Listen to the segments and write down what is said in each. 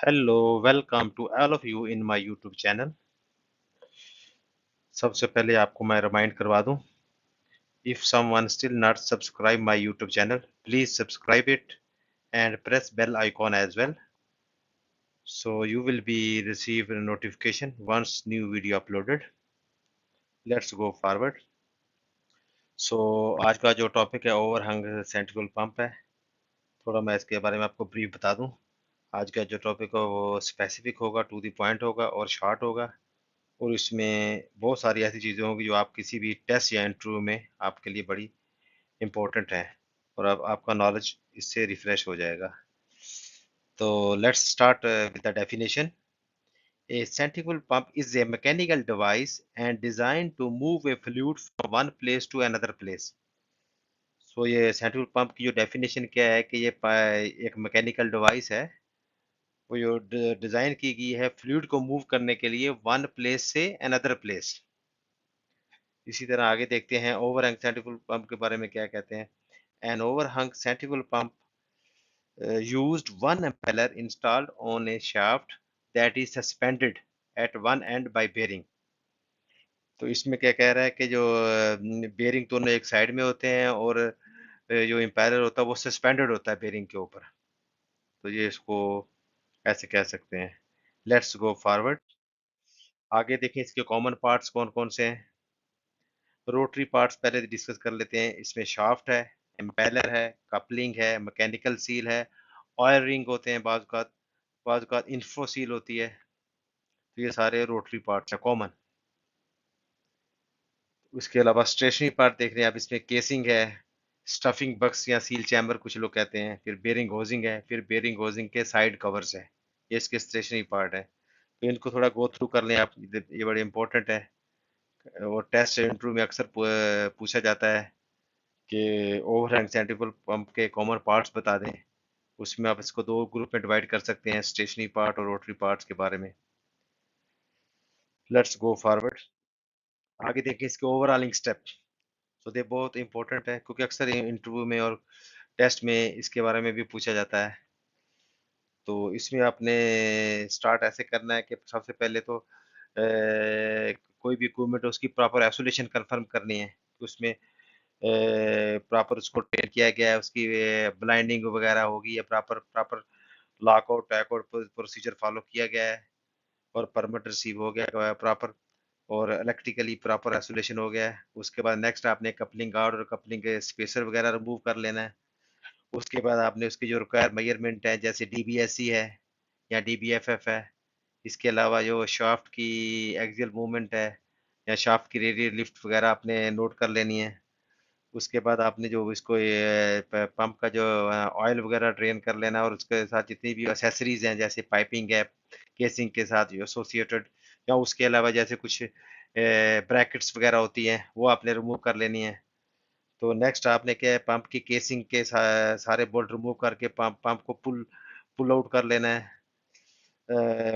Hello, welcome to all of you in my YouTube channel. सबसे पहले आपको मैं रिमाइंड करवा दूं, if someone still not subscribe my YouTube channel, please subscribe it and press bell icon as well. So you will be receive a notification once new video uploaded. Let's go forward. So आज का जो topic है ओवरहंग centrifugal pump है। थोड़ा मैं इसके बारे में आपको ब्रीफ बता दूं। आज का जो टॉपिक है वो स्पेसिफिक होगा, टू द पॉइंट होगा और शॉर्ट होगा। और इसमें बहुत सारी ऐसी चीज़ें होंगी जो आप किसी भी टेस्ट या इंटरव्यू में आपके लिए बड़ी इम्पोर्टेंट है और अब आपका नॉलेज इससे रिफ्रेश हो जाएगा। तो let's start with the definition. A centrifugal pump is a mechanical device and design to move a fluid from one place to another place. So ये सेंट्रिफुगल पंप की जो डेफिनेशन क्या है कि ये एक मैकेनिकल डिवाइस है, वो जो डिजाइन की गई है फ्लूइड को मूव करने के लिए वन प्लेस से अनदर प्लेस। इसी तरह आगे देखते हैं ओवरहंग सेंट्रिफुगल पंप के बारे में क्या कहते हैं। An overhung centrifugal pump used one impeller installed on a shaft that is suspended at one end by bearing। तो इसमें क्या कह रहा है कि जो बेरिंग दोनों एक साइड में होते हैं और जो इम्पेलर होता है वो सस्पेंडेड होता है बेरिंग के ऊपर। तो ये इसको ऐसे कह सकते हैं। Let's go forward. आगे देखें इसके कॉमन पार्ट्स कौन कौन से हैं। रोटरी पार्ट्स पहले डिस्कस कर लेते हैं। इसमें शाफ्ट है, इम्पेलर है, कपलिंग है, मैकेनिकल सील है, ऑयल रिंग होते हैं, बाज़ औक़ात इन्फो सील होती है। तो ये सारे रोटरी पार्ट्स हैं कॉमन। उसके अलावा स्टेशनरी पार्ट देख रहे हैं आप, इसमें केसिंग है, स्टफिंग बक्स या सील चैम्बर कुछ लोग कहते हैं, फिर बेरिंग होजिंग है, फिर बेरिंग होजिंग के साइड कवर्स है। ये इसके स्टेशनरी पार्ट है। तो इनको थोड़ा गो थ्रू कर लें आप, ये बड़े इंपॉर्टेंट है और टेस्ट इंटरव्यू में अक्सर पूछा जाता है कि ओवरहैंग सेंट्रिफुगल पंप के कॉमन पार्ट्स बता दें। उसमें आप इसको दो ग्रुप में डिवाइड कर सकते हैं, स्टेशनरी पार्ट और रोटरी पार्ट्स के बारे में। Let's go forward. आगे देखिए इसके ओवरऑलिंग स्टेप। तो ये बहुत इंपॉर्टेंट है क्योंकि अक्सर इंटरव्यू में और टेस्ट में इसके बारे में भी पूछा जाता है। तो इसमें आपने स्टार्ट ऐसे करना है कि सबसे पहले तो कोई भी इक्विपमेंट है उसकी प्रॉपर आइसोलेशन कंफर्म करनी है। उसमें प्रॉपर उसको ट्रेन किया गया है, उसकी ब्लाइंडिंग वगैरह होगी या proper proper lockout tagout procedure follow किया गया है और परमिट रिसीव हो गया प्रॉपर और इलेक्ट्रिकली प्रॉपर आइसोलेशन हो गया है। उसके बाद नेक्स्ट आपने कपलिंग गार्ड और कपलिंग के स्पेसर वगैरह रिमूव कर लेना है। उसके बाद आपने उसकी जो रिक्वायर्ड मेजरमेंट है जैसे डीबीएससी है या डीबीएफएफ है, इसके अलावा जो शाफ्ट की एक्सियल मूवमेंट है या शाफ्ट की रेडियल लिफ्ट वगैरह आपने नोट कर लेनी है। उसके बाद आपने जो इसको ये पंप का जो ऑयल वगैरह ड्रेन कर लेना है और उसके साथ जितनी भी एसेसरीज हैं जैसे पाइपिंग है केसिंग के साथ एसोसिएटेड या उसके अलावा जैसे कुछ ब्रैकेट्स वगैरह होती हैं वो आपने रिमूव कर लेनी है। तो नेक्स्ट आपने क्या है पंप की केसिंग के सारे बोल्ट रिमूव करके पंप पंप को पुल पुल आउट कर लेना है।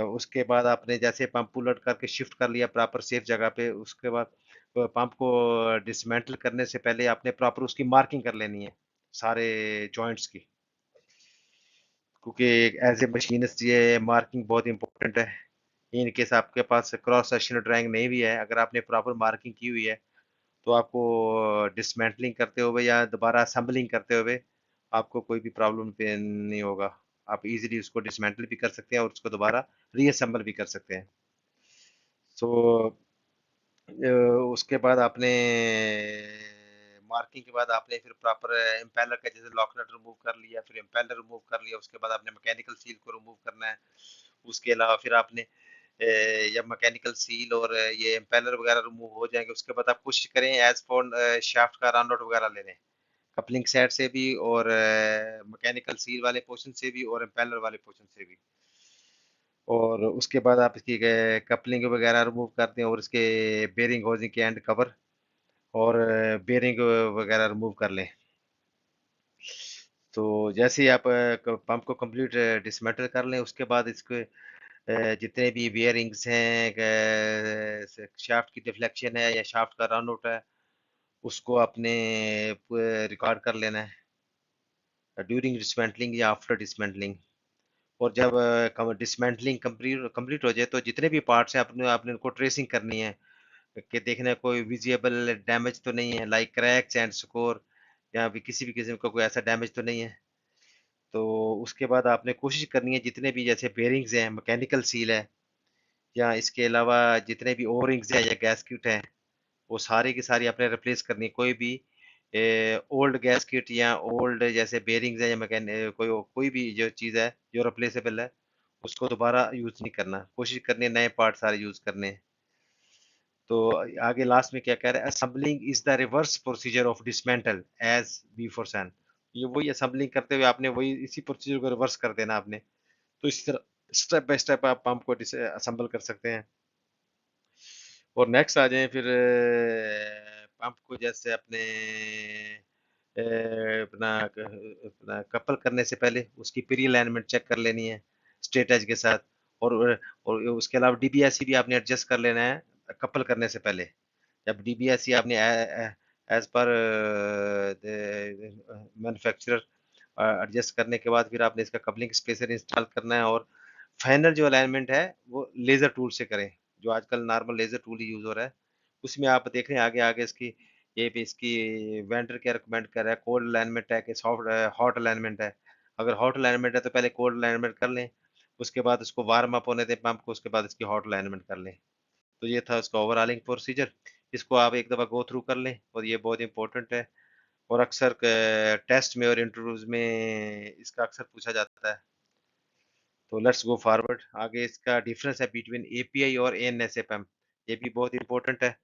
उसके बाद आपने जैसे पंप पुल आउट करके शिफ्ट कर लिया प्रॉपर सेफ जगह पे, उसके बाद पंप को डिसमेंटल करने से पहले आपने प्रॉपर उसकी मार्किंग कर लेनी है सारे जॉइंट्स की, क्योंकि एज ए मशीनिस्ट ये मार्किंग बहुत इंपॉर्टेंट है। इन केस आपके पास क्रॉस सेक्शनल ड्राइंग नहीं भी है, अगर आपने प्रॉपर मार्किंग की हुई है तो आपको डिसमेंटलिंग करते हुए या दोबारा असेंबलिंग करते हुए आपको कोई भी प्रॉब्लम पे नहीं होगा। आप इजीली उसको डिसमेंटल भी कर सकते हैं और उसको दोबारा रीअसेंबल भी कर सकते हैं। सो उसके बाद आपने मार्किंग के बाद आपने फिर प्रॉपर इम्पेलर का जैसे लॉक नट रिमूव कर लिया, फिर इम्पेलर रिमूव कर लिया, उसके बाद आपने मैकेनिकल सील को रिमूव करना है। उसके अलावा फिर आपने जब मैकेनिकल सील और ये इम्पेलर वगैरह रिमूव हो जाएंगे उसके बाद आप कोशिश करें एज पर शाफ्ट का रन आउट वगैरह ले लें, कपलिंग सेट से भी और मैकेनिकल सील वाले पोर्शन से भी और इम्पेलर वाले पोर्शन से भी। और उसके बाद आप इसकी कपलिंग वगैरह रिमूव करते हैं और इसके बेरिंग होजिंग के एंड कवर और बेरिंग वगैरह रिमूव कर लें। तो जैसे ही आप पंप को कंप्लीट डिसमेंटल कर लें उसके बाद इसके जितने भी बेयरिंग्स हैं, शाफ्ट की डिफ्लेक्शन है या शाफ्ट का रन आउट है, उसको आपने रिकॉर्ड कर लेना है ड्यूरिंग डिसमेंटलिंग या आफ्टर डिसमेंटलिंग। और जब डिसमेंटलिंग कंप्लीट कंप्लीट हो जाए तो जितने भी पार्ट्स हैं अपने आपने उनको ट्रेसिंग करनी है कि देखना कोई विजिबल डैमेज तो नहीं है, लाइक क्रैक्स एंड स्कोर या भी किसी भी किस्म का कोई ऐसा डैमेज तो नहीं है। तो उसके बाद आपने कोशिश करनी है जितने भी जैसे बेरिंग्स हैं, मैकेनिकल सील है या इसके अलावा जितने भी ओ रिंग्स हैं या गैस्केट हैं, वो सारी की सारी आपने रिप्लेस करनी है। कोई भी ओल्ड गैस्केट या ओल्ड जैसे बेरिंग्स है या कोई भी जो चीज़ है जो रिप्लेसेबल है, उसको दोबारा यूज़ नहीं करना। कोशिश करनी है नए पार्ट सारे यूज़ करने हैं। तो आगे लास्ट में क्या कह रहा है, assembling is the reverse procedure of dismantle as before seen. ये वही असेंबलिंग करते हुए आपने वही इसी प्रोसीजर को रिवर्स कर देना आपने। तो इसी तरह स्टेप बाय स्टेप आप पंप को असेंबल कर सकते हैं। और नेक्स्ट आ जाएं फिर पंप को जैसे अपने अपना कपल करने से पहले उसकी प्री अलाइनमेंट चेक कर लेनी है स्ट्रेट एज के साथ। और और उसके अलावा डीबीएससी भी आपने एडजस्ट कर लेना है कपल करने से पहले। जब डीबीएससी आपने एज पर मैन्युफैक्चरर एडजस्ट करने के बाद फिर आपने इसका कपलिंग स्पेसर इंस्टॉल करना है। और फाइनल जो अलाइनमेंट है वो लेजर टूल से करें, जो आजकल नॉर्मल लेजर टूल ही यूज हो रहा है। उसमें आप देख रहे हैं आगे आगे इसकी ये भी इसकी वेंडर क्या रिकमेंड कर रहा है, कोल्ड अलाइनमेंट है कि सॉफ्ट हॉट अलाइनमेंट है। अगर हॉट अलाइनमेंट है तो पहले कोल्ड अलाइनमेंट कर लें, उसके बाद उसको वार्म अप होने दें पंप को, उसके बाद इसकी हॉट अलाइनमेंट कर लें। तो ये था उसका ओवरऑलिंग प्रोसीजर। इसको आप एक दफ़ा गो थ्रू कर लें और ये बहुत इंपॉर्टेंट है। और अक्सर टेस्ट में और इंटरव्यूज में इसका अक्सर पूछा जाता है। तो लेट्स गो फॉरवर्ड। आगे इसका डिफरेंस है बिटवीन एपीआई और एएनएसए पंप। ये भी बहुत इंपॉर्टेंट है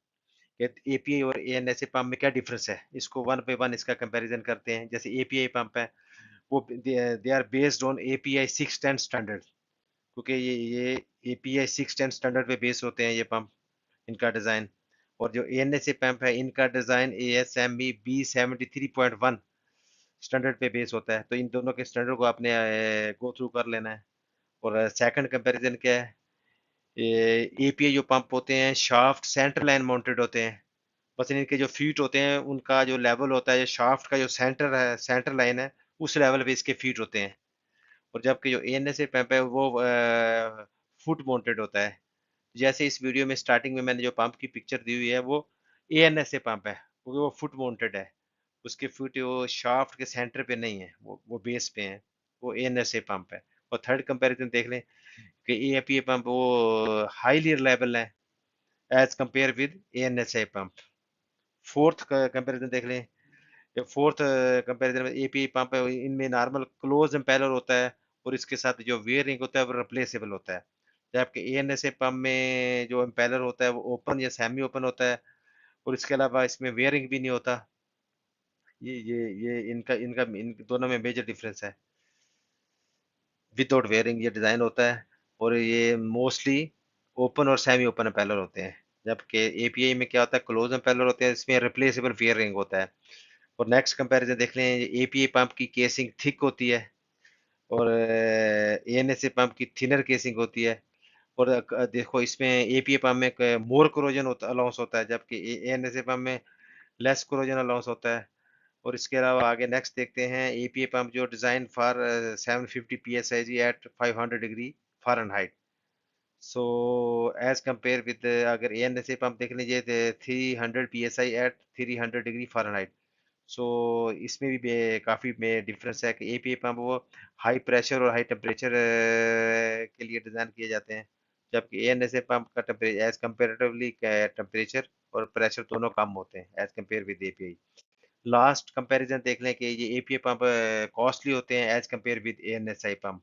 कि एपीआई और एएनएसए पंप में क्या डिफरेंस है। इसको वन बाय वन इसका कंपैरिजन करते हैं। जैसे एपीआई पंप है वो they are based on API 610 standard, क्योंकि ये एपीआई 610 स्टैंडर्ड पे बेस होते हैं ये पंप, इनका डिज़ाइन। और जो एएनएसए पंप है इनका डिज़ाइन एएसएमई B73.1 स्टैंडर्ड पे बेस होता है। तो इन दोनों के स्टैंडर्ड को आपने गो थ्रू कर लेना है। और सेकंड कंपैरिजन क्या है, ये एपीआई जो पंप होते हैं शाफ्ट सेंटर लाइन माउंटेड होते हैं। बस इनके जो फीट होते हैं उनका जो लेवल होता है, शाफ्ट का जो सेंटर है, सेंटर लाइन है, उस लेवल पे इसके फीट होते हैं। और जबकि जो एएनएसए पंप है वो फुट माउंटेड होता है। जैसे इस वीडियो में स्टार्टिंग में मैंने जो पंप की पिक्चर दी हुई है वो एएनएसए पंप है, क्योंकि वो फुट माउंटेड है। उसके फुट वो शाफ्ट के सेंटर पे नहीं है, वो बेस पे है। वो एएनएसए पंप है। और थर्ड कंपैरिजन देख लें कि एपीए पंप वो हाईली रिलायबल है as compare with ANSA pump. Fourth comparison देख लें, जो फोर्थ कंपैरिजन में एपीआई पंप है इनमें नॉर्मल क्लोज इम्पेलर होता है और इसके साथ जो वेयरिंग होता है वो रिप्लेसेबल होता है। जबकि एएनएसए पंप में जो इम्पेलर होता है वो ओपन या सेमी ओपन होता है और इसके अलावा इसमें वेयरिंग भी नहीं होता। ये इनका इनका इन दोनों में मेजर डिफरेंस है। विदाउट वेयरिंग ये डिज़ाइन होता है और ये मोस्टली ओपन और सेमी ओपन इम्पेलर होते हैं। जबकि एपीआई में क्या होता है, क्लोज इम्पेलर होते हैं, इसमें रिप्लेसेबल वेयरिंग होता है। और नेक्स्ट कंपैरिजन देख लें, एपीआई पंप की केसिंग थिक होती है और एएनएसए पंप की थिनर केसिंग होती है। और देखो इसमें एपीआई पंप में मोर कोरोजन अलाउंस होता है, जबकि एएनएसए पंप में लेस कोरोजन अलाउंस होता है। और इसके अलावा आगे नेक्स्ट देखते हैं एपीआई पंप जो design for 750 psi at 500 degree Fahrenheit. So as compare with अगर एएनएसए पंप देख लीजिए 300 psi at 300 degree Fahrenheit. So इसमें भी काफ़ी में डिफरेंस है कि एपीआई पंप वो हाई प्रेशर और हाई टेम्परेचर के लिए डिज़ाइन किए जाते हैं, जबकि एएनएसए पंप का टेम्परेचर एज कंपेरेटिवली टेम्परेचर और प्रेशर दोनों कम होते हैं as compare with API. Last comparison देख लें कि ये एपीआई पंप कॉस्टली होते हैं as compare with ANSI pump.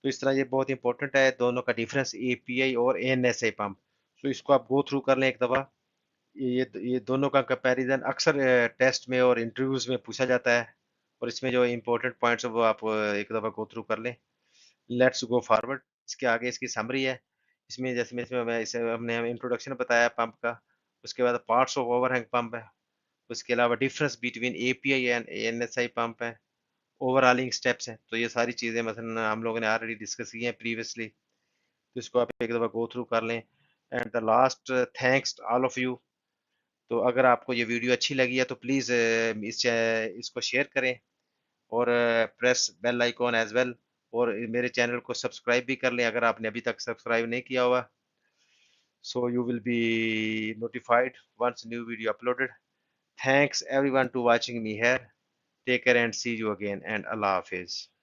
तो इस तरह ये बहुत इंपॉर्टेंट है दोनों का डिफरेंस एपीआई और एएनएसआई पंप। तो इसको आप गो थ्रू कर लें एक दफ़ा। ये दोनों का कंपैरिजन अक्सर टेस्ट में और इंटरव्यूज में पूछा जाता है। और इसमें जो इंपॉर्टेंट पॉइंट्स है वो आप एक दफ़ा गो थ्रू कर लें। Let's go forward. इसके आगे इसकी समरी है। इसमें जैसे में इसमें मैं इसे हमने इंट्रोडक्शन बताया पंप का। उसके बाद पार्ट्स ऑफ ओवरहैंग पंप है। उसके अलावा difference between API and ANSI pump है। ओवरऑलिंग स्टेप्स हैं। तो ये सारी चीज़ें मसलन हम लोगों ने ऑलरेडी डिस्कस की हैं प्रीवियसली। तो इसको आप एक दफ़ा गो थ्रू कर लें। And the last thanks all of you. तो अगर आपको ये वीडियो अच्छी लगी है तो प्लीज़ इसको शेयर करें और press bell icon as well. और मेरे चैनल को सब्सक्राइब भी कर लें अगर आपने अभी तक सब्सक्राइब नहीं किया हुआ। So you will be notified once new video uploaded. Thanks everyone to watching me here. Take care and see you again and Allah Hafiz.